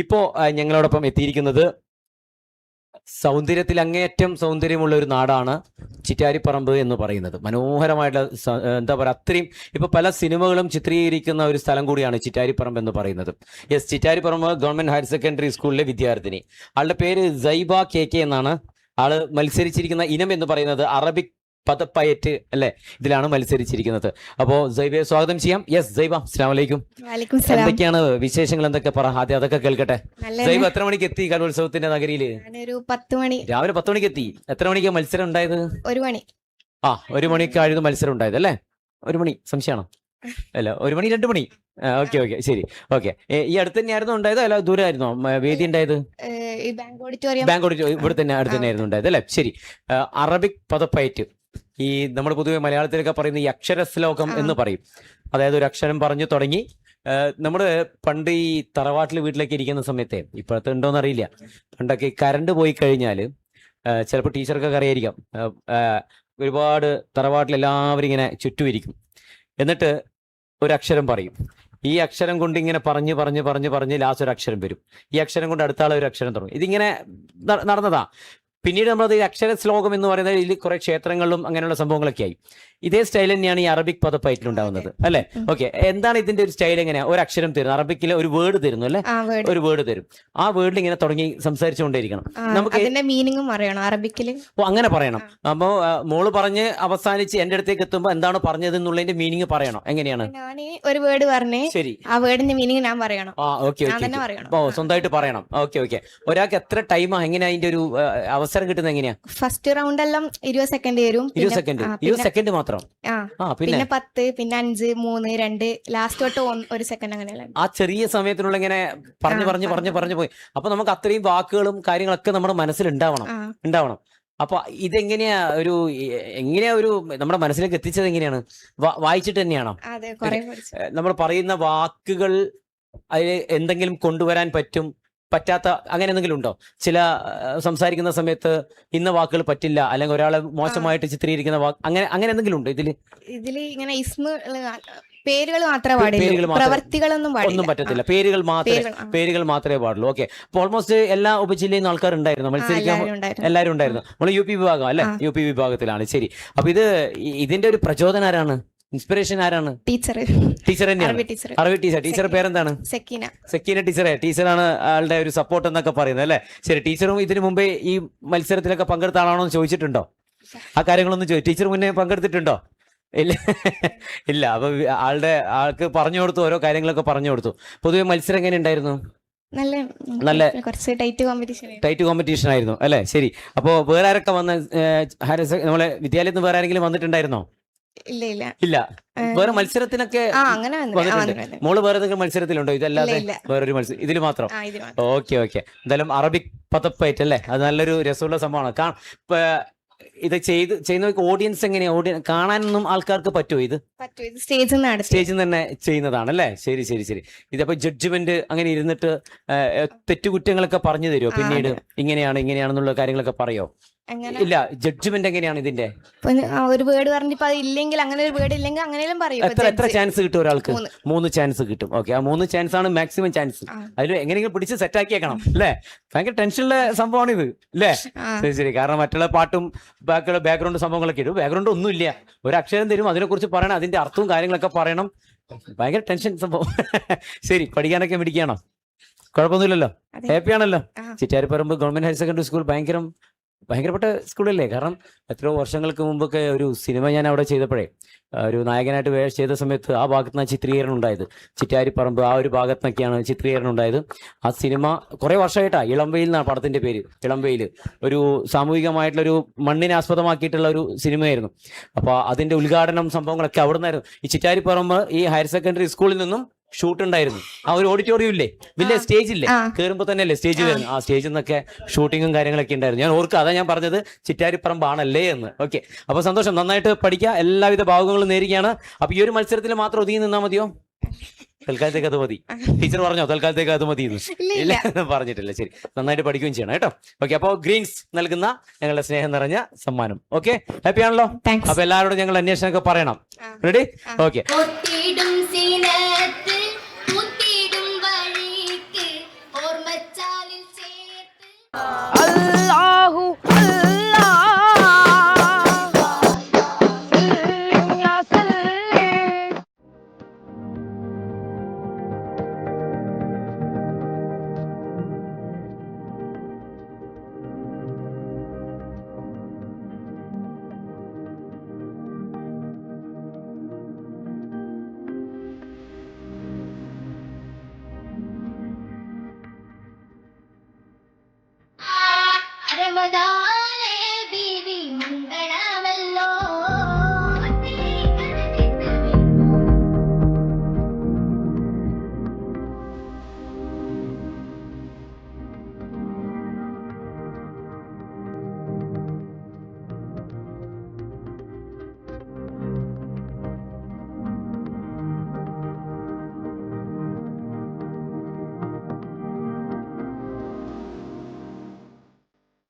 ഇപ്പോൾ ഞങ്ങളോടൊപ്പം എത്തിയിരിക്കുന്നത് സൗന്ദര്യത്തിൽ അങ്ങേയറ്റം സൗന്ദര്യമുള്ള ഒരു നാടാണ് ചിറ്റാരിപ്പറമ്പ് എന്ന് പറയുന്നത്. മനോഹരമായിട്ടുള്ള എന്താ പറയുക, അത്രയും ഇപ്പോൾ പല സിനിമകളും ചിത്രീകരിക്കുന്ന ഒരു സ്ഥലം കൂടിയാണ് ചിറ്റാരിപ്പറമ്പ് എന്ന് പറയുന്നത്. Yes, Chittariparamba government higher secondary സ്കൂളിലെ വിദ്യാർത്ഥിനി. ആളുടെ പേര് സൈബ കെ എന്നാണ്. ആള് മത്സരിച്ചിരിക്കുന്ന ഇനം എന്ന് പറയുന്നത് അറബിക് പദപ്പയറ്റ് അല്ലെ, ഇതിലാണ് മത്സരിച്ചിരിക്കുന്നത്. അപ്പോ സൈബയെ സ്വാഗതം ചെയ്യാം. യെസ് സൈബ, അസ്സലാമു അലൈക്കും. എന്തൊക്കെയാണ് വിശേഷങ്ങൾ, എന്തൊക്കെ പറ, ആദ്യം അതൊക്കെ കേൾക്കട്ടെ. സൈബ എത്ര മണിക്ക് എത്തി കലോത്സവത്തിന്റെ നഗരിയില്? രാവിലെ 10 മണിക്ക് എത്തി. എത്ര മണിക്കാണ് മത്സരം ഉണ്ടായത്? 1 മണി. 1 മണിക്കായിരുന്നു മത്സരം ഉണ്ടായത് അല്ലേ? 1 മണി സംശയമാണോ? അല്ല, 1 മണി 2 മണി. ഓക്കെ ശരി. ഓക്കെ, ഈ അടുത്ത് തന്നെയായിരുന്നു ഉണ്ടായത് അല്ല ദൂരമായിരുന്നോ വേദി ഉണ്ടായത്? ബാങ്ക് ഓഡിറ്റോറിയം ഇവിടെ തന്നെ അടുത്ത് തന്നെയായിരുന്നു ഉണ്ടായത് അല്ലേ? ശരി. അറബിക് പദപ്പയറ്റ്, ഈ നമ്മൾ പൊതുവെ മലയാളത്തിലൊക്കെ പറയുന്ന ഈ അക്ഷരശ്ലോകം എന്ന് പറയും. അതായത് ഒരു അക്ഷരം പറഞ്ഞു തുടങ്ങി. നമ്മള് പണ്ട് ഈ തറവാട്ടിൽ വീട്ടിലേക്ക് ഇരിക്കുന്ന സമയത്തെ, ഇപ്പോഴത്തെ ഉണ്ടോന്ന് അറിയില്ല, പണ്ടൊക്കെ കറണ്ട് പോയി കഴിഞ്ഞാല് ചിലപ്പോൾ ടീച്ചർക്കൊക്കെ അറിയായിരിക്കാം, ഒരുപാട് തറവാട്ടിൽ എല്ലാവരും ഇങ്ങനെ ചുറ്റുമിരിക്കും. എന്നിട്ട് ഒരു അക്ഷരം പറയും. ഈ അക്ഷരം കൊണ്ട് ഇങ്ങനെ പറഞ്ഞ് ലാസ്റ്റ് ഒരു അക്ഷരം വരും. ഈ അക്ഷരം കൊണ്ട് അടുത്ത ആളെ ഒരു അക്ഷരം തുടങ്ങും. ഇതിങ്ങനെ നടന്നതാ. പിന്നീട് നമ്മളത് അക്ഷര ശ്ലോകം എന്ന് പറയുന്നത് ഇതിൽ കുറെ ക്ഷേത്രങ്ങളിലും അങ്ങനെയുള്ള സംഭവങ്ങളൊക്കെ ആയി. ഇതേ സ്റ്റൈൽ തന്നെയാണ് ഈ അറബിക് പദപ്പയറ്റിലുണ്ടാവുന്നത് അല്ലെ? ഓക്കെ, എന്താണ് ഇതിന്റെ ഒരു സ്റ്റൈൽ? എങ്ങനെയാ? ഒരു അക്ഷരം തരുന്നു, അറബിക്കിലെ ഒരു വേർഡ് തരുന്നു അല്ലെ? ഒരു വേർഡ് തരും. ആ വേർഡിൽ ഇങ്ങനെ തുടങ്ങി സംസാരിച്ചുകൊണ്ടേയിരിക്കണം. നമുക്ക് മീനിങ്ങും അറിയണം അറബിക്കില്. അങ്ങനെ പറയണം. അപ്പോ മോള് പറഞ്ഞ് അവസാനിച്ച് എന്റെ അടുത്തേക്ക് എത്തുമ്പോ എന്താണ് പറഞ്ഞത് എന്നുള്ളതിന്റെ മീനിങ് പറയണം. എങ്ങനെയാണ്? ഞാൻ ഒരു വേർഡ് പറഞ്ഞേ, ശരി, ആ വേർഡിന്റെ മീനിങ് ഞാൻ പറയണം. സ്വന്തമായിട്ട് പറയണം. ഓക്കെ. ഒരാൾക്ക് എത്ര ടൈമാ, എങ്ങനെയാ അതിന്റെ ഒരു അവസരം കിട്ടുന്നത്? എങ്ങനെയാ? ഫസ്റ്റ് റൗണ്ട് എല്ലാം 20 സെക്കൻഡ് വരും. 20 സെക്കൻഡ് മാത്രം. പിന്നെ 10, പിന്നെ 5, 3, 2, ലാസ്റ്റ് തൊട്ട് 1 സെക്കൻഡ് അങ്ങനെയല്ല. ആ ചെറിയ സമയത്തിനുള്ള ഇങ്ങനെ പറഞ്ഞു പോയി. അപ്പൊ നമുക്ക് അത്രയും വാക്കുകളും കാര്യങ്ങളൊക്കെ നമ്മുടെ മനസ്സിൽ ഉണ്ടാവണം. അപ്പൊ ഇതെങ്ങനെയാ ഒരു നമ്മുടെ മനസ്സിലേക്ക് എത്തിച്ചത് എങ്ങനെയാണ്? വായിച്ചിട്ട് തന്നെയാണോ? നമ്മൾ പറയുന്ന വാക്കുകൾ അതിൽ എന്തെങ്കിലും കൊണ്ടുവരാൻ പറ്റാത്ത അങ്ങനെ എന്തെങ്കിലും ഉണ്ടോ? ചില സംസാരിക്കുന്ന സമയത്ത് ഇന്ന വാക്കുകൾ പറ്റില്ല, അല്ലെങ്കിൽ ഒരാളെ മോശമായിട്ട് ചിത്രീകരിക്കുന്ന വാക്ക്, അങ്ങനെ എന്തെങ്കിലും ഉണ്ടോ ഇതില്? ഇങ്ങനെ പേരുകൾ മാത്രമേ പാടില്ല, പ്രവർത്തികളൊന്നും പറ്റത്തില്ല. പേരുകൾ മാത്രമേ പാടുള്ളൂ. ഓക്കെ, അപ്പൊ ഓൾമോസ്റ്റ് എല്ലാ ഉപജില്ലയിൽ നിന്ന് ആൾക്കാരുണ്ടായിരുന്നു മത്സരിക്കാൻ? എല്ലാവരും ഉണ്ടായിരുന്നു. നമ്മൾ UP വിഭാഗം അല്ലെ? UP വിഭാഗത്തിലാണ്. ശരി. അപ്പൊ ഇതിന്റെ ഒരു പ്രചോദനം ആരാണ്? ഇൻസ്പിറേഷൻ ആരാണ്? ടീച്ചർ തന്നെയാണ്. അറബി ടീച്ചർ. ടീച്ചർ പേരെന്താണ്? സെക്കീന ടീച്ചറാണ് ആളുടെ ഒരു സപ്പോർട്ട് എന്നൊക്കെ പറയുന്നത് അല്ലെ? ശരി. ടീച്ചറും ഇതിനു മുമ്പേ ഈ മത്സരത്തിലൊക്കെ പങ്കെടുത്ത ആളാണോ എന്ന് ചോദിച്ചിട്ടുണ്ടോ? ആ കാര്യങ്ങളൊന്നും ടീച്ചർ മുന്നേ പങ്കെടുത്തിട്ടുണ്ടോ? ഇല്ല. അപ്പൊ ആൾക്ക് പറഞ്ഞു കൊടുത്തു, ഓരോ കാര്യങ്ങളൊക്കെ പറഞ്ഞു കൊടുത്തു. പൊതുവെ മത്സരം എങ്ങനെ ഉണ്ടായിരുന്നു? നല്ല ടൈറ്റ് കോമ്പറ്റീഷൻ ആയിരുന്നു അല്ലെ? ശരി. അപ്പൊ വേറെ ആരൊക്കെ വന്ന നമ്മളെ വിദ്യാലയത്തിൽ നിന്ന് വേറെ ആരെങ്കിലും വന്നിട്ടുണ്ടായിരുന്നോ? ഇല്ല. വേറെ മത്സരത്തിനൊക്കെ വന്നിട്ടുണ്ട്. മോള് വേറെ ഏതെങ്കിലും മത്സരത്തിലുണ്ടോ? ഇതല്ലാതെ വേറൊരു മത്സരം ഇതിൽ മാത്രം? ഓക്കെ. എന്തായാലും അറബിക് പദപ്പയറ്റ് അല്ലേ, അത് നല്ലൊരു രസമുള്ള സംഭവമാണ്. ഇത് ചെയ്യുന്ന ഓഡിയൻസ് എങ്ങനെയാ? കാണാനൊന്നും ആൾക്കാർക്ക് പറ്റുമോ? ഇത് സ്റ്റേജിൽ തന്നെ ചെയ്യുന്നതാണ് അല്ലേ? ശരി. ഇതപ്പോ ജഡ്ജ്മെന്റ് അങ്ങനെ ഇരുന്നിട്ട് തെറ്റുകുറ്റങ്ങളൊക്കെ പറഞ്ഞു തരുമോ? പിന്നീട് ഇങ്ങനെയാണെന്നുള്ള കാര്യങ്ങളൊക്കെ പറയോ? ഇല്ല. ജഡ്ജ്മെന്റ് എങ്ങനെയാണ് ഇതിന്റെ? ഒരു വേർഡ് പറഞ്ഞിപ്പോ ഇല്ലെങ്കിൽ, അങ്ങനെ ഒരു വേർഡ് ഇല്ലെങ്കിൽ അങ്ങനെയും പറയും. എത്ര ചാൻസ് കിട്ടും ഒരാൾക്ക്? 3 ചാൻസ് കിട്ടും. ഓക്കെ, ആ 3 ചാൻസ് ആണ് മാക്സിമം ചാൻസ്. അതിൽ എങ്ങനെയെങ്കിലും പിടിച്ച് സെറ്റ് ആക്കിയേക്കണം അല്ലേ? ഭയങ്കര ടെൻഷനുള്ള സംഭവമാണ് ഇത് അല്ലേ? ശരി. കാരണം മറ്റുള്ള പാട്ടും ബാക്ക്ഗ്രൗണ്ട് സംഭവങ്ങളൊക്കെ ഇടും. ബാക്ക്ഗ്രൗണ്ട് ഒന്നും ഇല്ല, ഒരു അക്ഷരം തരും, അതിനെക്കുറിച്ച് പറയണം, അതിന്റെ അർത്ഥവും കാര്യങ്ങളൊക്കെ പറയണം. ഭയങ്കര ടെൻഷൻ സംഭവം. ശരി. പഠിക്കാനൊക്കെ മിടിക്കുകയാണോ? കുഴപ്പമൊന്നുമില്ലല്ലോ? ഹാപ്പിയാണല്ലോ? Chittariparamba government higher secondary school ഭയങ്കരപ്പെട്ട സ്കൂളല്ലേ? കാരണം എത്രയോ വർഷങ്ങൾക്ക് മുമ്പൊക്കെ ഒരു സിനിമ ഞാൻ അവിടെ ചെയ്തപ്പോഴേ, ഒരു നായകനായിട്ട് ചെയ്ത സമയത്ത് ആ ഭാഗത്ത് നിന്നാണ് ചിത്രീകരണം ഉണ്ടായത്. ചിറ്റാരിപ്പറമ്പ് ആ ഒരു ഭാഗത്ത് നിന്നൊക്കെയാണ് ചിത്രീകരണം ഉണ്ടായത്. ആ സിനിമ കുറെ വർഷമായിട്ടാണ്. ഇളംവെയിൽ എന്നാണ് പടത്തിന്റെ പേര്. ഇളംവെയിൽ ഒരു സാമൂഹികമായിട്ടുള്ളൊരു മണ്ണിനെ ആസ്പദമാക്കിയിട്ടുള്ള ഒരു സിനിമയായിരുന്നു. അപ്പൊ അതിന്റെ ഉദ്ഘാടനം സംഭവങ്ങളൊക്കെ അവിടെ നിന്നായിരുന്നു. ഈ ചിറ്റാരിപ്പറമ്പ് ഈ ഹയർ സെക്കൻഡറി സ്കൂളിൽ നിന്നും ഷൂട്ട് ഉണ്ടായിരുന്നു. ആ ഒരു ഓഡിറ്റോറിയം ഇല്ലേ, വലിയ സ്റ്റേജ് ഇല്ലേ, കയറുമ്പോ തന്നെ അല്ലേ സ്റ്റേജ് വരുന്നത്? ആ സ്റ്റേജിൽ നിന്നൊക്കെ ഷൂട്ടിങ്ങും കാര്യങ്ങളൊക്കെ ഉണ്ടായിരുന്നു. ഞാൻ ഓർക്കുക, അതാ ഞാൻ പറഞ്ഞത് ചിറ്റാരിപ്പറമ്പാണല്ലേ എന്ന്. ഓക്കെ, അപ്പൊ സന്തോഷം. നന്നായിട്ട് പഠിക്കുക. എല്ലാവിധ ഭാഗങ്ങളും നേരുകയാണ്. അപ്പൊ ഈ ഒരു മത്സരത്തിൽ മാത്രം ഒതുങ്ങി നിന്നാ മതിയോ? തൽക്കാലത്തേക്ക് അത് മതി. ടീച്ചർ പറഞ്ഞോ തൽക്കാലത്തേക്ക് അത് മതി? ഇല്ല, പറഞ്ഞിട്ടില്ല. ശരി. നന്നായിട്ട് പഠിക്കുകയും ചെയ്യണം കേട്ടോ. ഓക്കെ, അപ്പൊ ഗ്രീൻസ് നൽകുന്ന ഞങ്ങളുടെ സ്നേഹം നിറഞ്ഞ സമ്മാനം. ഓക്കെ, ഹാപ്പി ആണല്ലോ? അപ്പൊ എല്ലാവരോടും ഞങ്ങൾ അന്വേഷണമൊക്കെ പറയണം. റെഡി? ഓക്കെ. വരാ